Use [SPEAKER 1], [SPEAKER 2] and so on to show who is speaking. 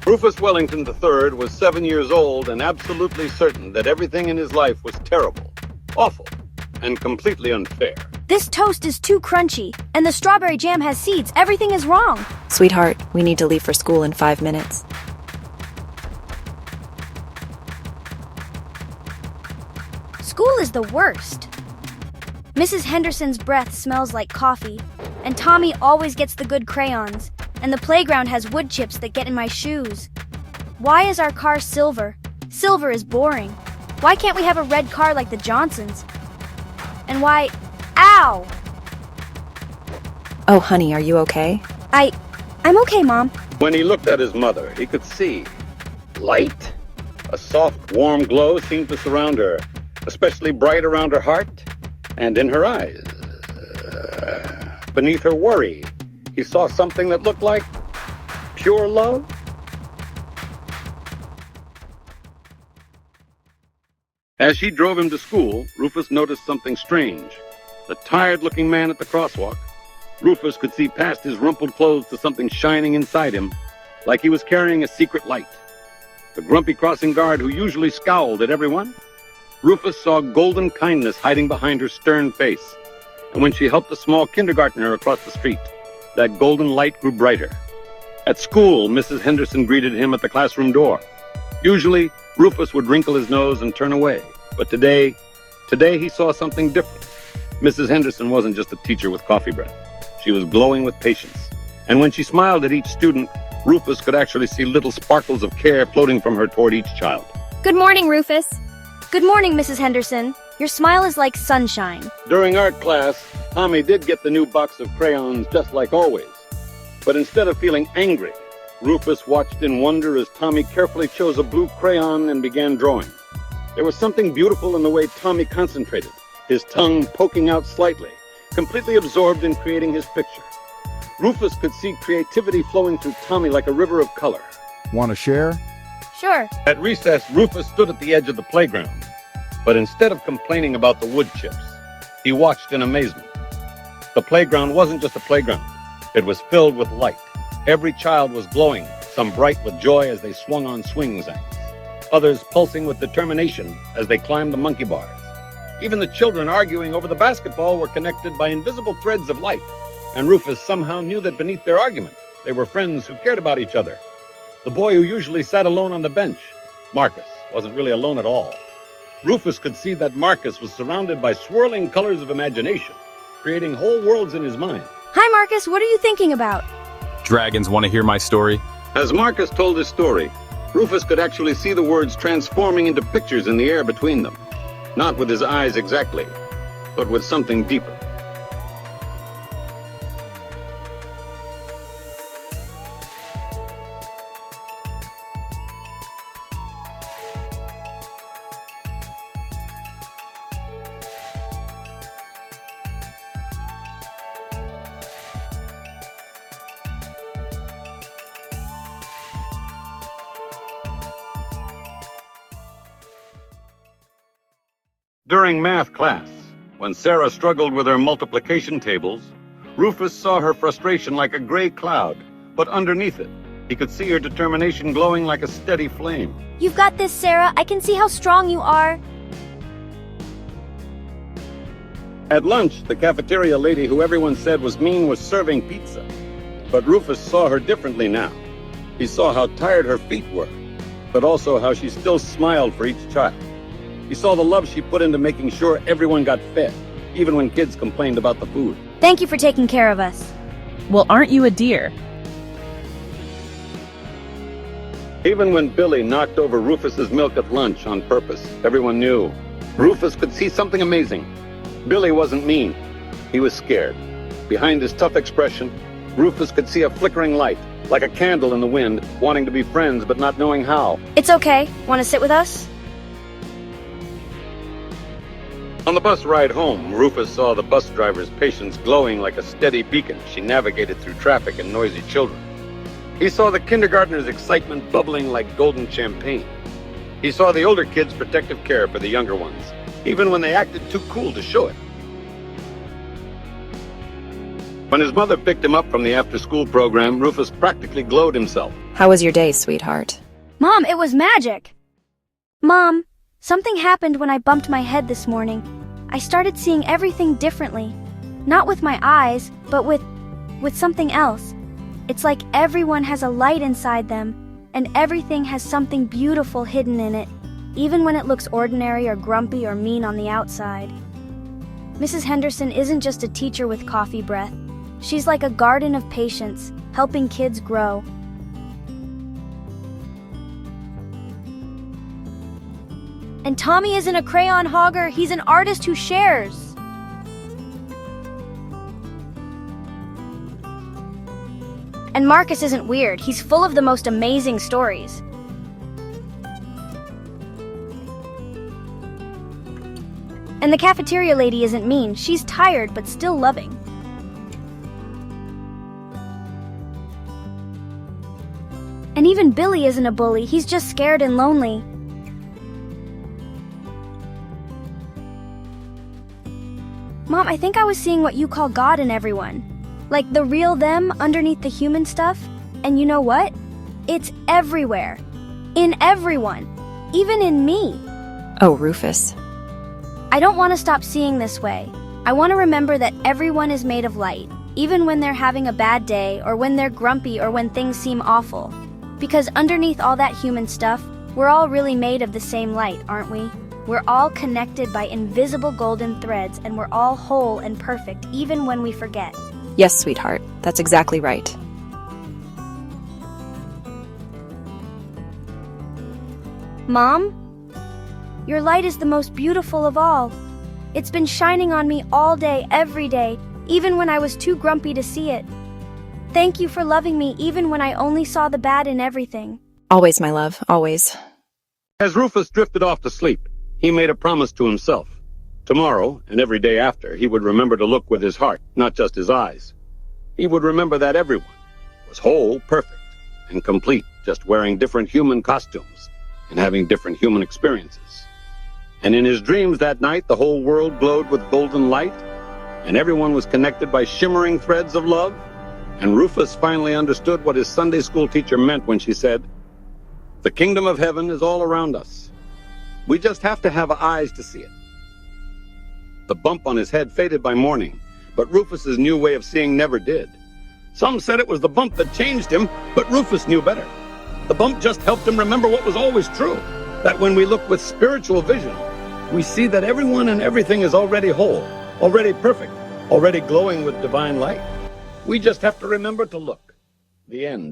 [SPEAKER 1] Rufus Wellington III was 7 years old and absolutely certain that everything in his life was terrible, awful, and completely unfair.
[SPEAKER 2] This toast is too crunchy, and the strawberry jam has seeds. Everything is wrong.
[SPEAKER 3] Sweetheart, we need to leave for school in 5 minutes.
[SPEAKER 2] School is the worst. Mrs. Henderson's breath smells like coffee, and Tommy always gets the good crayons, and the playground has wood chips that get in my shoes. Why is our car silver? Silver is boring. Why can't we have a red car like the Johnsons? And why... Ow!
[SPEAKER 3] Oh, honey, are you okay?
[SPEAKER 2] I'm okay, Mom.
[SPEAKER 1] When he looked at his mother, he could see light. A soft, warm glow seemed to surround her, especially bright around her heart and in her eyes. Beneath her worry, he saw something that looked like pure love. As she drove him to school, Rufus noticed something strange. The tired-looking man at the crosswalk. Rufus could see past his rumpled clothes to something shining inside him, like he was carrying a secret light. The grumpy crossing guard who usually scowled at everyone. Rufus saw golden kindness hiding behind her stern face. And when she helped a small kindergartner across the street, that golden light grew brighter. At school, Mrs. Henderson greeted him at the classroom door. Usually, Rufus would wrinkle his nose and turn away. But today he saw something different. Mrs. Henderson wasn't just a teacher with coffee breath. She was glowing with patience. And when she smiled at each student, Rufus could actually see little sparkles of care floating from her toward each child.
[SPEAKER 2] Good morning, Rufus. Good morning, Mrs. Henderson. Your smile is like sunshine.
[SPEAKER 1] During art class, Tommy did get the new box of crayons just like always. But instead of feeling angry, Rufus watched in wonder as Tommy carefully chose a blue crayon and began drawing. There was something beautiful in the way Tommy concentrated, his tongue poking out slightly, completely absorbed in creating his picture. Rufus could see creativity flowing through Tommy like a river of color.
[SPEAKER 4] Want to share?
[SPEAKER 2] Sure.
[SPEAKER 1] At recess, Rufus stood at the edge of the playground. But instead of complaining about the wood chips, he watched in amazement. The playground wasn't just a playground. It was filled with light. Every child was glowing, some bright with joy as they swung on swing zangs, others pulsing with determination as they climbed the monkey bars. Even the children arguing over the basketball were connected by invisible threads of light, and Rufus somehow knew that beneath their argument, they were friends who cared about each other. The boy who usually sat alone on the bench, Marcus, wasn't really alone at all. Rufus could see that Marcus was surrounded by swirling colors of imagination, creating whole worlds in his mind.
[SPEAKER 2] Hi, Marcus. What are you thinking about?
[SPEAKER 5] Dragons want to hear my story?
[SPEAKER 1] As Marcus told his story, Rufus could actually see the words transforming into pictures in the air between them. Not with his eyes exactly, but with something deeper. During math class, when Sarah struggled with her multiplication tables, Rufus saw her frustration like a gray cloud, but underneath it, he could see her determination glowing like a steady flame.
[SPEAKER 2] You've got this, Sarah. I can see how strong you are.
[SPEAKER 1] At lunch, the cafeteria lady who everyone said was mean was serving pizza. But Rufus saw her differently now. He saw how tired her feet were, but also how she still smiled for each child. He saw the love she put into making sure everyone got fed, even when kids complained about the food.
[SPEAKER 2] Thank you for taking care of us.
[SPEAKER 6] Well, aren't you a dear?
[SPEAKER 1] Even when Billy knocked over Rufus's milk at lunch on purpose, everyone knew. Rufus could see something amazing. Billy wasn't mean. He was scared. Behind his tough expression, Rufus could see a flickering light, like a candle in the wind, wanting to be friends but not knowing how.
[SPEAKER 2] It's okay. Want to sit with us?
[SPEAKER 1] On the bus ride home, Rufus saw the bus driver's patience glowing like a steady beacon as she navigated through traffic and noisy children. He saw the kindergartner's excitement bubbling like golden champagne. He saw the older kids' protective care for the younger ones, even when they acted too cool to show it. When his mother picked him up from the after-school program, Rufus practically glowed himself.
[SPEAKER 3] How was your day, sweetheart?
[SPEAKER 2] Mom, it was magic! Mom, something happened when I bumped my head this morning. I started seeing everything differently. Not with my eyes, but with something else. It's like everyone has a light inside them, and everything has something beautiful hidden in it, even when it looks ordinary or grumpy or mean on the outside. Mrs. Henderson isn't just a teacher with coffee breath. She's like a garden of patience, helping kids grow. And Tommy isn't a crayon hogger, he's an artist who shares. And Marcus isn't weird, he's full of the most amazing stories. And the cafeteria lady isn't mean, she's tired but still loving. And even Billy isn't a bully, he's just scared and lonely. Mom, I think I was seeing what you call God in everyone. Like the real them underneath the human stuff. And you know what? It's everywhere. In everyone. Even in me.
[SPEAKER 3] Oh, Rufus.
[SPEAKER 2] I don't want to stop seeing this way. I want to remember that everyone is made of light, even when they're having a bad day, or when they're grumpy, or when things seem awful. Because underneath all that human stuff, we're all really made of the same light, aren't we? We're all connected by invisible golden threads, and we're all whole and perfect, even when we forget.
[SPEAKER 3] Yes, sweetheart. That's exactly right.
[SPEAKER 2] Mom? Your light is the most beautiful of all. It's been shining on me all day, every day, even when I was too grumpy to see it. Thank you for loving me even when I only saw the bad in everything.
[SPEAKER 3] Always, my love, always.
[SPEAKER 1] As Rufus drifted off to sleep, he made a promise to himself. Tomorrow, and every day after, he would remember to look with his heart, not just his eyes. He would remember that everyone was whole, perfect, and complete, just wearing different human costumes and having different human experiences. And in his dreams that night, the whole world glowed with golden light, and everyone was connected by shimmering threads of love. And Rufus finally understood what his Sunday school teacher meant when she said, "The kingdom of heaven is all around us. We just have to have eyes to see it." The bump on his head faded by morning, but Rufus's new way of seeing never did. Some said it was the bump that changed him, but Rufus knew better. The bump just helped him remember what was always true, that when we look with spiritual vision, we see that everyone and everything is already whole, already perfect, already glowing with divine light. We just have to remember to look. The end.